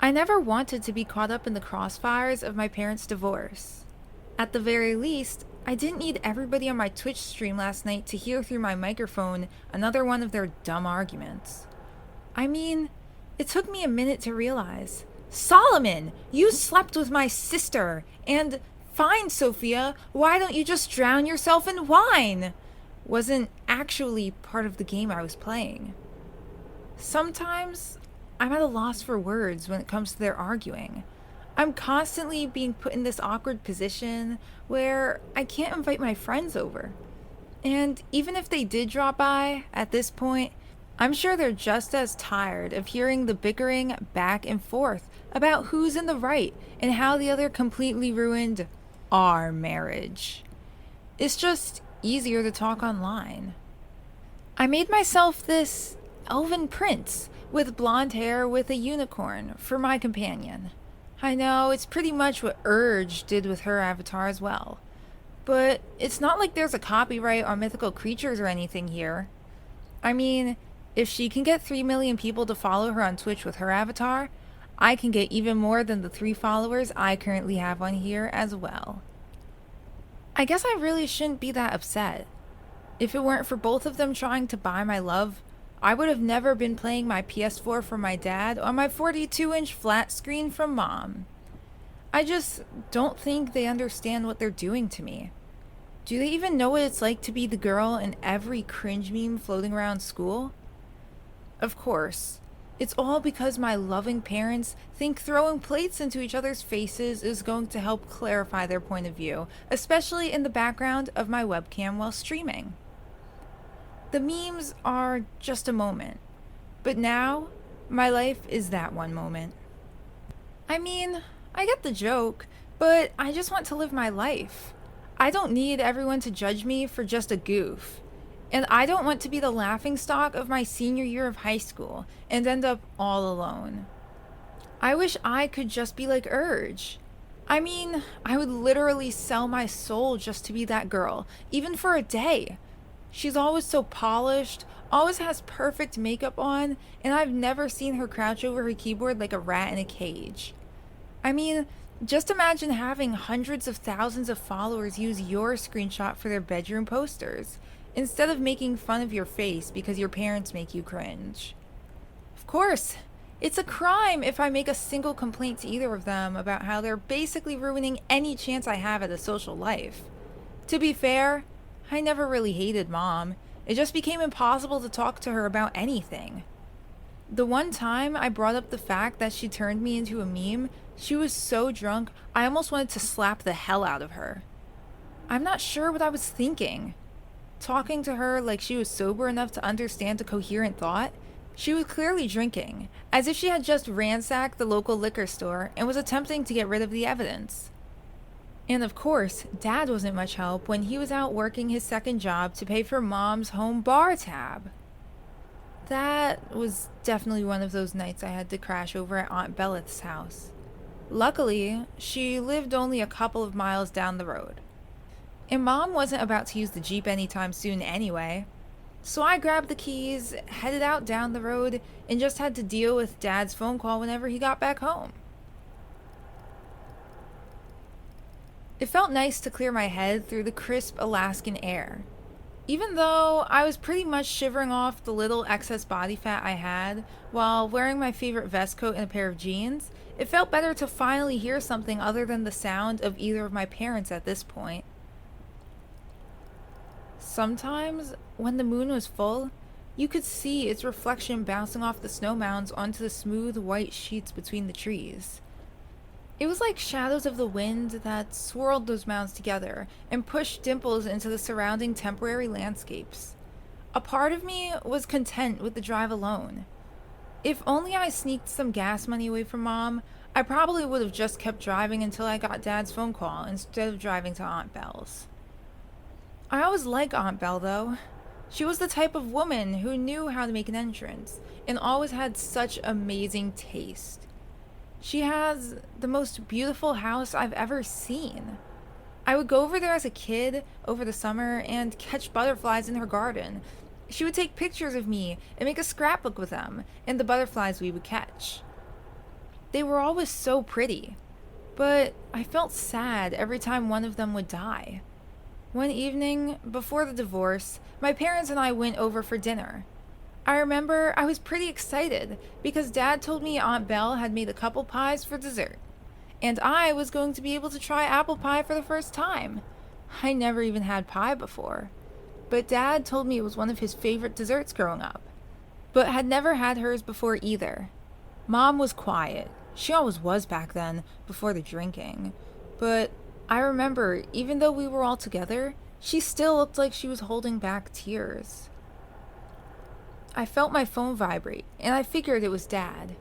I never wanted to be caught up in the crossfires of my parents' divorce. At the very least, I didn't need everybody on my Twitch stream last night to hear through my microphone another one of their dumb arguments. I mean, it took me a minute to realize. Solomon, you slept with my sister, and fine, Sophia, why don't you just drown yourself in wine? Wasn't actually part of the game I was playing. Sometimes I'm at a loss for words when it comes to their arguing. I'm constantly being put in this awkward position where I can't invite my friends over. And even if they did drop by at this point, I'm sure they're just as tired of hearing the bickering back and forth about who's in the right and how the other completely ruined our marriage. It's just easier to talk online. I made myself this elven prince with blonde hair with a unicorn for my companion. I know it's pretty much what Urge did with her avatar as well. But it's not like there's a copyright on mythical creatures or anything here. I mean, if she can get 3 million people to follow her on Twitch with her avatar, I can get even more than the 3 followers I currently have on here as well. I guess I really shouldn't be that upset. If it weren't for both of them trying to buy my love, I would have never been playing my PS4 from my dad on my 42-inch flat screen from mom. I just don't think they understand what they're doing to me. Do they even know what it's like to be the girl in every cringe meme floating around school? Of course, it's all because my loving parents think throwing plates into each other's faces is going to help clarify their point of view, especially in the background of my webcam while streaming. The memes are just a moment, but now my life is that one moment. I mean, I get the joke, but I just want to live my life. I don't need everyone to judge me for just a goof. And I don't want to be the laughingstock of my senior year of high school and end up all alone. I wish I could just be like Urge. I mean, I would literally sell my soul just to be that girl, even for a day. She's always so polished, always has perfect makeup on, and I've never seen her crouch over her keyboard like a rat in a cage. I mean, just imagine having hundreds of thousands of followers use your screenshot for their bedroom posters, instead of making fun of your face because your parents make you cringe. Of course, it's a crime if I make a single complaint to either of them about how they're basically ruining any chance I have at a social life. To be fair, I never really hated Mom. It just became impossible to talk to her about anything. The one time I brought up the fact that she turned me into a meme, she was so drunk I almost wanted to slap the hell out of her. I'm not sure what I was thinking. Talking to her like she was sober enough to understand a coherent thought, she was clearly drinking, as if she had just ransacked the local liquor store and was attempting to get rid of the evidence. And of course, Dad wasn't much help when he was out working his second job to pay for Mom's home bar tab. That was definitely one of those nights I had to crash over at Aunt Belleth's house. Luckily, she lived only a couple of miles down the road. And Mom wasn't about to use the Jeep anytime soon anyway. So I grabbed the keys, headed out down the road, and just had to deal with Dad's phone call whenever he got back home. It felt nice to clear my head through the crisp Alaskan air. Even though I was pretty much shivering off the little excess body fat I had while wearing my favorite vest coat and a pair of jeans, it felt better to finally hear something other than the sound of either of my parents at this point. Sometimes, when the moon was full, you could see its reflection bouncing off the snow mounds onto the smooth white sheets between the trees. It was like shadows of the wind that swirled those mounds together and pushed dimples into the surrounding temporary landscapes. A part of me was content with the drive alone. If only I sneaked some gas money away from Mom, I probably would have just kept driving until I got Dad's phone call instead of driving to Aunt Belle's. I always liked Aunt Belle, though. She was the type of woman who knew how to make an entrance and always had such amazing taste. She has the most beautiful house I've ever seen. I would go over there as a kid over the summer and catch butterflies in her garden. She would take pictures of me and make a scrapbook with them and the butterflies we would catch. They were always so pretty, but I felt sad every time one of them would die. One evening, before the divorce, my parents and I went over for dinner. I remember I was pretty excited because Dad told me Aunt Belle had made a couple pies for dessert, and I was going to be able to try apple pie for the first time. I never even had pie before, but Dad told me it was one of his favorite desserts growing up, but had never had hers before either. Mom was quiet. She always was back then, before the drinking. But I remember, even though we were all together, she still looked like she was holding back tears. I felt my phone vibrate, and I figured it was Dad.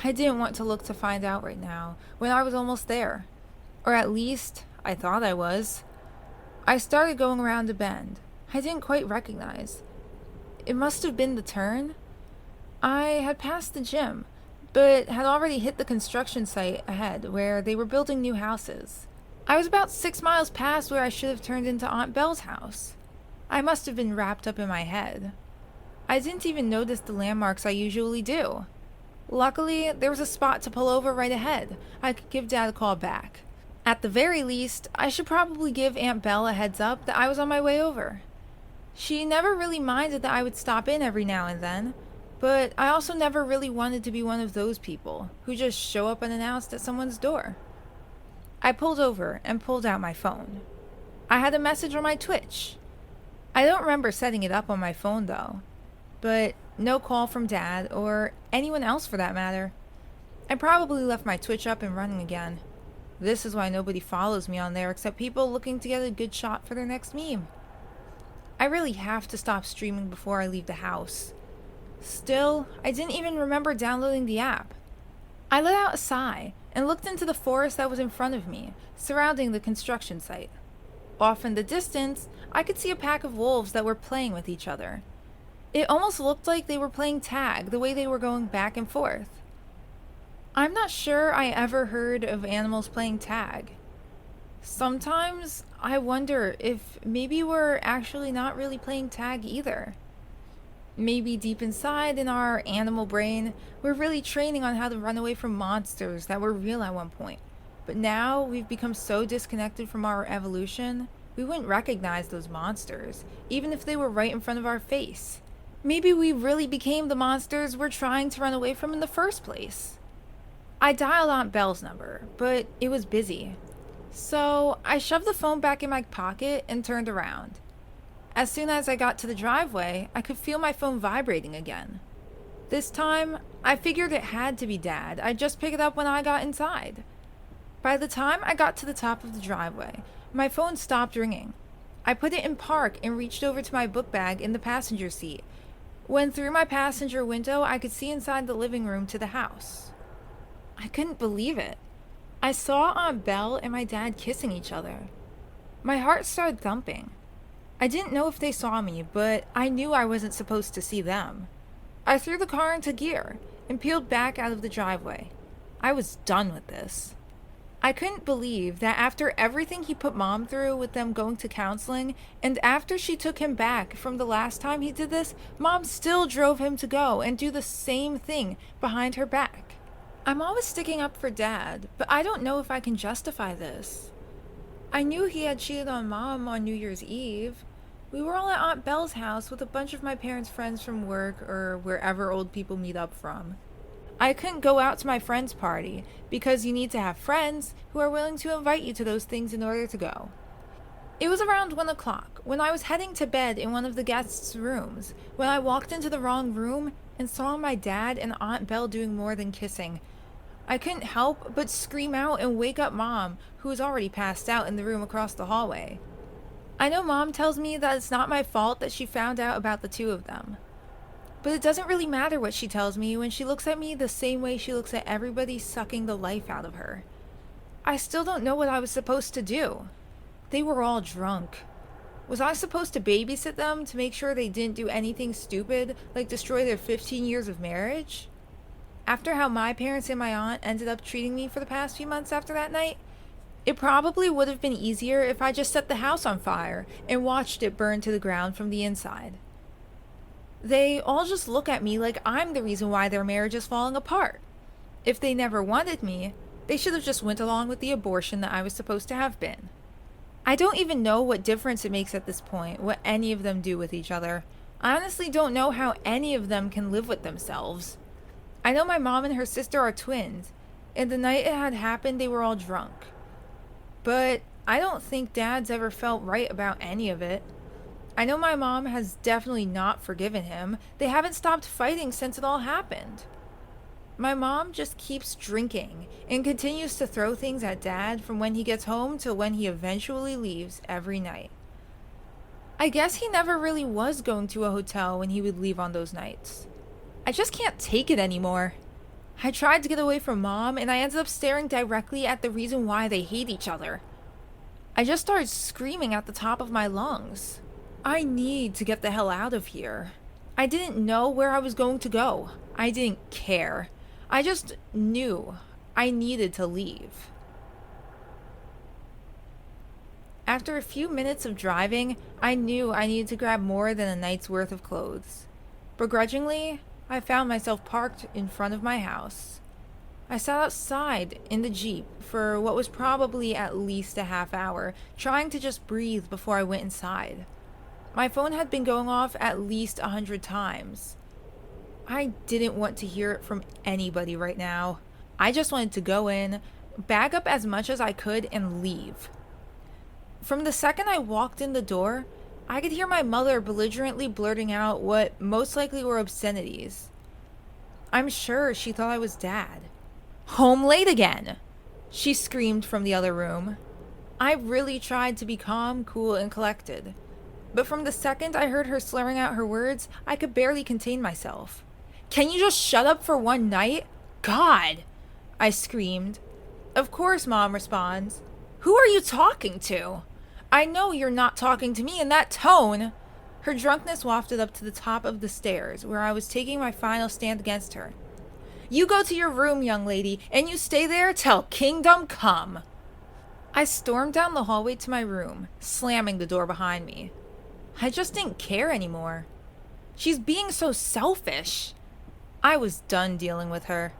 I didn't want to look to find out right now, when I was almost there. Or at least, I thought I was. I started going around a bend I didn't quite recognize. It must have been the turn. I had passed the gym, but had already hit the construction site ahead where they were building new houses. I was about 6 miles past where I should have turned into Aunt Belle's house. I must have been wrapped up in my head. I didn't even notice the landmarks I usually do. Luckily, there was a spot to pull over right ahead. I could give Dad a call back. At the very least, I should probably give Aunt Belle a heads up that I was on my way over. She never really minded that I would stop in every now and then, but I also never really wanted to be one of those people who just show up unannounced at someone's door. I pulled over and pulled out my phone. I had a message on my Twitch. I don't remember setting it up on my phone though, but no call from Dad or anyone else for that matter. I probably left my Twitch up and running again. This is why nobody follows me on there except people looking to get a good shot for their next meme. I really have to stop streaming before I leave the house. Still, I didn't even remember downloading the app. I let out a sigh and looked into the forest that was in front of me, surrounding the construction site. Off in the distance, I could see a pack of wolves that were playing with each other. It almost looked like they were playing tag the way they were going back and forth. I'm not sure I ever heard of animals playing tag. Sometimes I wonder if maybe we're actually not really playing tag either. Maybe deep inside in our animal brain, we're really training on how to run away from monsters that were real at one point. But now we've become so disconnected from our evolution, we wouldn't recognize those monsters, even if they were right in front of our face. Maybe we really became the monsters we're trying to run away from in the first place. I dialed Aunt Belle's number, but it was busy. So I shoved the phone back in my pocket and turned around. As soon as I got to the driveway, I could feel my phone vibrating again. This time, I figured it had to be Dad. I'd just pick it up when I got inside. By the time I got to the top of the driveway, my phone stopped ringing. I put it in park and reached over to my book bag in the passenger seat, when through my passenger window I could see inside the living room to the house. I couldn't believe it. I saw Aunt Belle and my dad kissing each other. My heart started thumping. I didn't know if they saw me, but I knew I wasn't supposed to see them. I threw the car into gear and peeled back out of the driveway. I was done with this. I couldn't believe that after everything he put Mom through with them going to counseling, and after she took him back from the last time he did this, Mom still drove him to go and do the same thing behind her back. I'm always sticking up for Dad, but I don't know if I can justify this. I knew he had cheated on Mom on New Year's Eve. We were all at Aunt Belle's house with a bunch of my parents' friends from work or wherever old people meet up from. I couldn't go out to my friend's party because you need to have friends who are willing to invite you to those things in order to go. It was around 1 o'clock when I was heading to bed in one of the guests' rooms when I walked into the wrong room and saw my dad and Aunt Belle doing more than kissing. I couldn't help but scream out and wake up Mom, who was already passed out in the room across the hallway. I know Mom tells me that it's not my fault that she found out about the two of them. But it doesn't really matter what she tells me when she looks at me the same way she looks at everybody sucking the life out of her. I still don't know what I was supposed to do. They were all drunk. Was I supposed to babysit them to make sure they didn't do anything stupid, like destroy their 15 years of marriage? After how my parents and my aunt ended up treating me for the past few months after that night, it probably would have been easier if I just set the house on fire and watched it burn to the ground from the inside. They all just look at me like I'm the reason why their marriage is falling apart. If they never wanted me, they should have just went along with the abortion that I was supposed to have been. I don't even know what difference it makes at this point, what any of them do with each other. I honestly don't know how any of them can live with themselves. I know my mom and her sister are twins, and the night it had happened, they were all drunk. But I don't think Dad's ever felt right about any of it. I know my mom has definitely not forgiven him. They haven't stopped fighting since it all happened. My mom just keeps drinking and continues to throw things at Dad from when he gets home till when he eventually leaves every night. I guess he never really was going to a hotel when he would leave on those nights. I just can't take it anymore. I tried to get away from Mom, and I ended up staring directly at the reason why they hate each other. I just started screaming at the top of my lungs. I need to get the hell out of here. I didn't know where I was going to go. I didn't care. I just knew I needed to leave. After a few minutes of driving, I knew I needed to grab more than a night's worth of clothes. Begrudgingly, I found myself parked in front of my house. I sat outside in the Jeep for what was probably at least a half hour, trying to just breathe before I went inside. My phone had been going off at least 100 times. I didn't want to hear it from anybody right now. I just wanted to go in, bag up as much as I could, and leave. From the second I walked in the door, I could hear my mother belligerently blurting out what most likely were obscenities. I'm sure she thought I was Dad. "Home late again!" she screamed from the other room. I really tried to be calm, cool, and collected. But from the second I heard her slurring out her words, I could barely contain myself. "Can you just shut up for one night? God!" I screamed. "Of course," Mom responds. "Who are you talking to? I know you're not talking to me in that tone." Her drunkenness wafted up to the top of the stairs, where I was taking my final stand against her. "You go to your room, young lady, and you stay there till kingdom come." I stormed down the hallway to my room, slamming the door behind me. I just didn't care anymore. She's being so selfish. I was done dealing with her.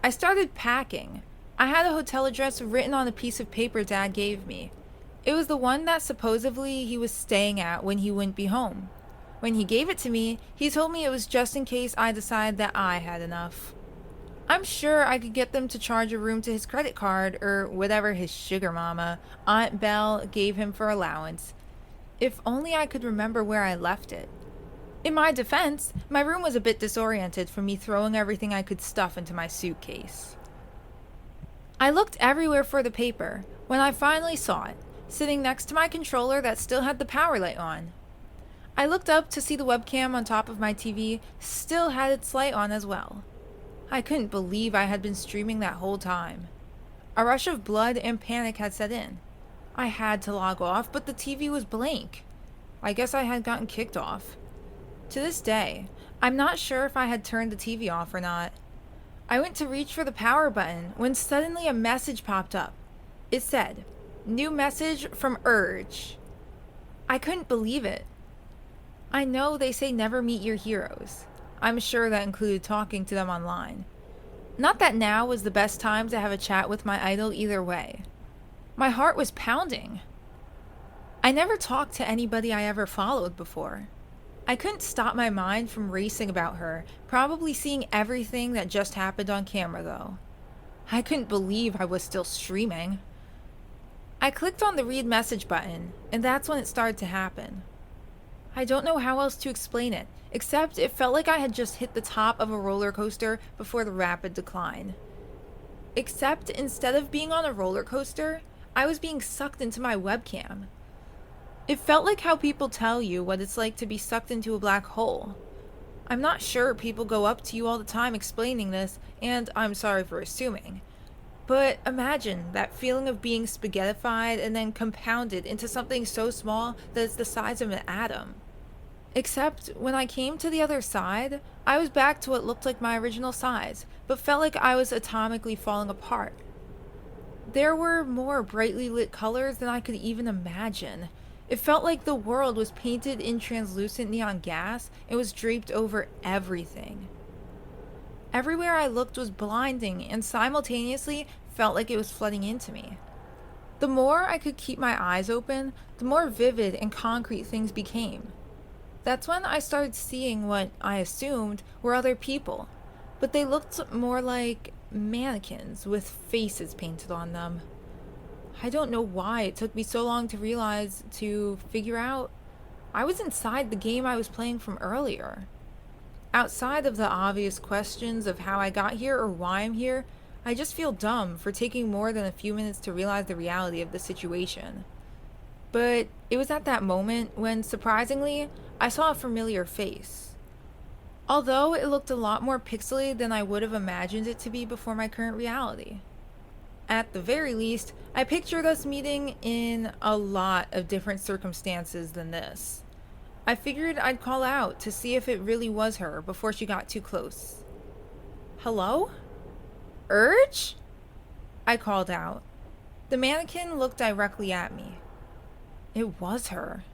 I started packing. I had a hotel address written on a piece of paper Dad gave me. It was the one that supposedly he was staying at when he wouldn't be home. When he gave it to me, he told me it was just in case I decided that I had enough. I'm sure I could get them to charge a room to his credit card or whatever his sugar mama, Aunt Belle, gave him for allowance. If only I could remember where I left it. In my defense, my room was a bit disoriented from me throwing everything I could stuff into my suitcase. I looked everywhere for the paper when I finally saw it, sitting next to my controller that still had the power light on. I looked up to see the webcam on top of my TV still had its light on as well. I couldn't believe I had been streaming that whole time. A rush of blood and panic had set in. I had to log off, but the TV was blank. I guess I had gotten kicked off. To this day, I'm not sure if I had turned the TV off or not. I went to reach for the power button when suddenly a message popped up. It said, "New message from Urge." I couldn't believe it. I know they say never meet your heroes. I'm sure that included talking to them online. Not that now was the best time to have a chat with my idol either way. My heart was pounding. I never talked to anybody I ever followed before. I couldn't stop my mind from racing about her, probably seeing everything that just happened on camera though. I couldn't believe I was still streaming. I clicked on the read message button, and that's when it started to happen. I don't know how else to explain it, except it felt like I had just hit the top of a roller coaster before the rapid decline. Except instead of being on a roller coaster, I was being sucked into my webcam. It felt like how people tell you what it's like to be sucked into a black hole. I'm not sure people go up to you all the time explaining this, and I'm sorry for assuming. But imagine that feeling of being spaghettified and then compounded into something so small that it's the size of an atom. Except when I came to the other side, I was back to what looked like my original size, but felt like I was atomically falling apart. There were more brightly lit colors than I could even imagine. It felt like the world was painted in translucent neon gas and was draped over everything. Everywhere I looked was blinding and simultaneously felt like it was flooding into me. The more I could keep my eyes open, the more vivid and concrete things became. That's when I started seeing what I assumed were other people, but they looked more like mannequins with faces painted on them. I don't know why it took me so long to figure out I was inside the game I was playing from earlier. Outside of the obvious questions of how I got here or why I'm here, I just feel dumb for taking more than a few minutes to realize the reality of the situation. But it was at that moment when, surprisingly, I saw a familiar face. Although it looked a lot more pixely than I would have imagined it to be before my current reality. At the very least, I pictured us meeting in a lot of different circumstances than this. I figured I'd call out to see if it really was her before she got too close. "Hello? Urge?" I called out. The mannequin looked directly at me. It was her.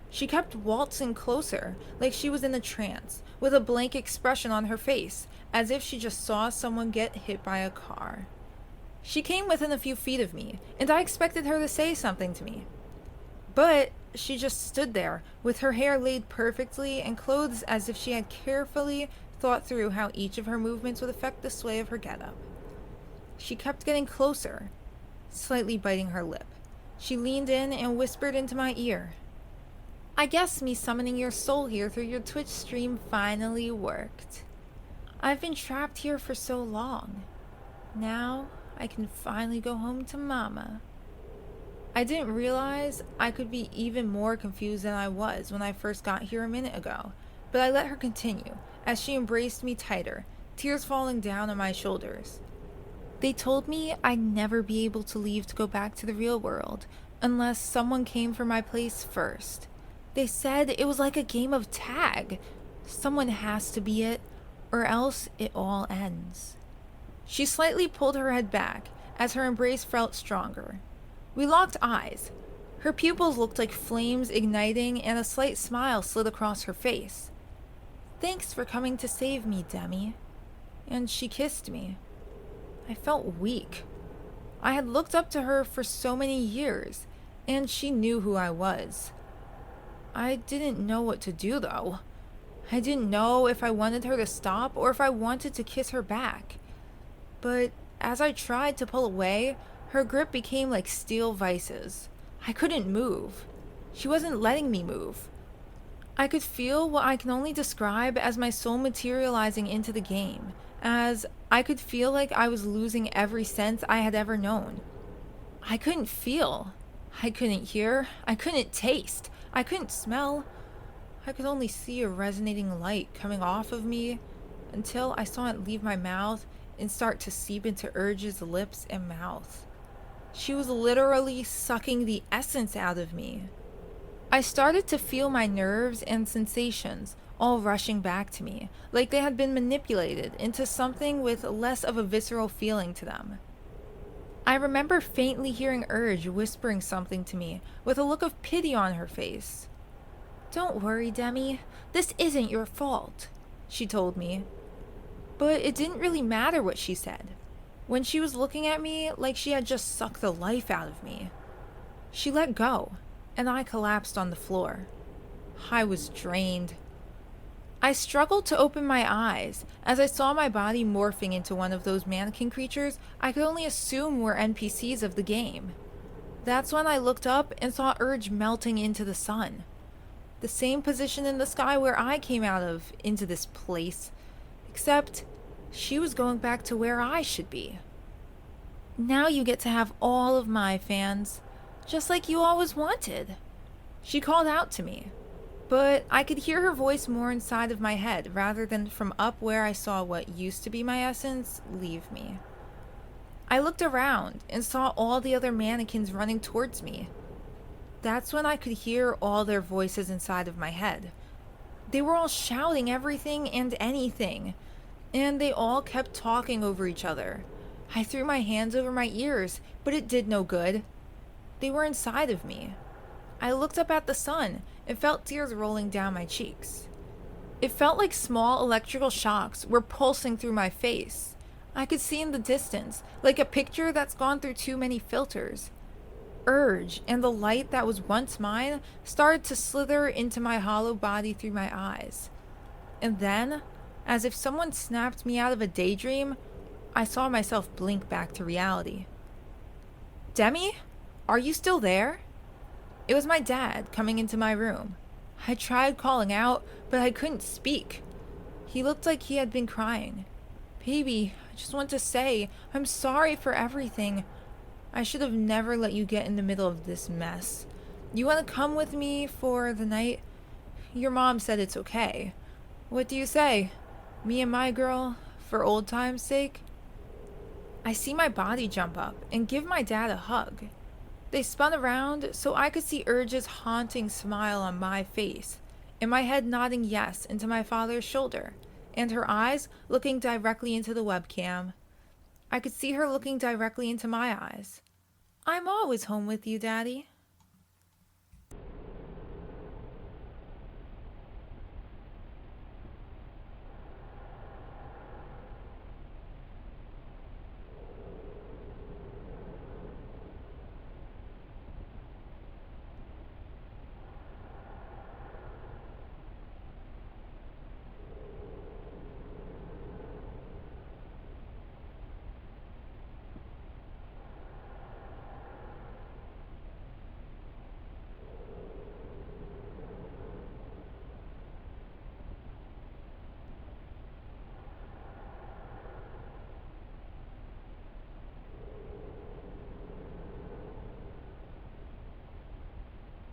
She kept waltzing closer, like she was in a trance, with a blank expression on her face, as if she just saw someone get hit by a car. She came within a few feet of me, and I expected her to say something to me. But she just stood there, with her hair laid perfectly and clothes as if she had carefully thought through how each of her movements would affect the sway of her getup. She kept getting closer, slightly biting her lip. She leaned in and whispered into my ear. "I guess me summoning your soul here through your Twitch stream finally worked. I've been trapped here for so long. Now I can finally go home to Mama." I didn't realize I could be even more confused than I was when I first got here a minute ago, but I let her continue as she embraced me tighter, tears falling down on my shoulders. "They told me I'd never be able to leave to go back to the real world unless someone came for my place first. They said it was like a game of tag. Someone has to be it, or else it all ends." She slightly pulled her head back as her embrace felt stronger. We locked eyes. Her pupils looked like flames igniting, and a slight smile slid across her face. "Thanks for coming to save me, Demi." And she kissed me. I felt weak. I had looked up to her for so many years, and she knew who I was. I didn't know what to do, though. I didn't know if I wanted her to stop or if I wanted to kiss her back. But as I tried to pull away, her grip became like steel vices. I couldn't move. She wasn't letting me move. I could feel what I can only describe as my soul materializing into the game, as I could feel like I was losing every sense I had ever known. I couldn't feel. I couldn't hear. I couldn't taste. I couldn't smell. I could only see a resonating light coming off of me until I saw it leave my mouth and start to seep into Urge's lips and mouth. She was literally sucking the essence out of me. I started to feel my nerves and sensations all rushing back to me, like they had been manipulated into something with less of a visceral feeling to them. I remember faintly hearing Urge whispering something to me with a look of pity on her face. "Don't worry, Demi. This isn't your fault," she told me. But it didn't really matter what she said, when she was looking at me like she had just sucked the life out of me. She let go, and I collapsed on the floor. I was drained. I struggled to open my eyes as I saw my body morphing into one of those mannequin creatures I could only assume were NPCs of the game. That's when I looked up and saw Urge melting into the sun. The same position in the sky where I came out of into this place, except she was going back to where I should be. "Now you get to have all of my fans, just like you always wanted," she called out to me. But I could hear her voice more inside of my head rather than from up where I saw what used to be my essence leave me. I looked around and saw all the other mannequins running towards me. That's when I could hear all their voices inside of my head. They were all shouting everything and anything, and they all kept talking over each other. I threw my hands over my ears, but it did no good. They were inside of me. I looked up at the sun and felt tears rolling down my cheeks. It felt like small electrical shocks were pulsing through my face. I could see in the distance, like a picture that's gone through too many filters. Urge and the light that was once mine started to slither into my hollow body through my eyes. And then, as if someone snapped me out of a daydream, I saw myself blink back to reality. Demi? Are you still there? It was my dad coming into my room. I tried calling out, but I couldn't speak. He looked like he had been crying. Baby, I just want to say, I'm sorry for everything. I should have never let you get in the middle of this mess. You want to come with me for the night? Your mom said it's okay. What do you say? Me and my girl, for old time's sake? I see my body jump up and give my dad a hug. They spun around so I could see Urge's haunting smile on my face, and my head nodding yes into my father's shoulder, and her eyes looking directly into the webcam. I could see her looking directly into my eyes. I'm always home with you, Daddy.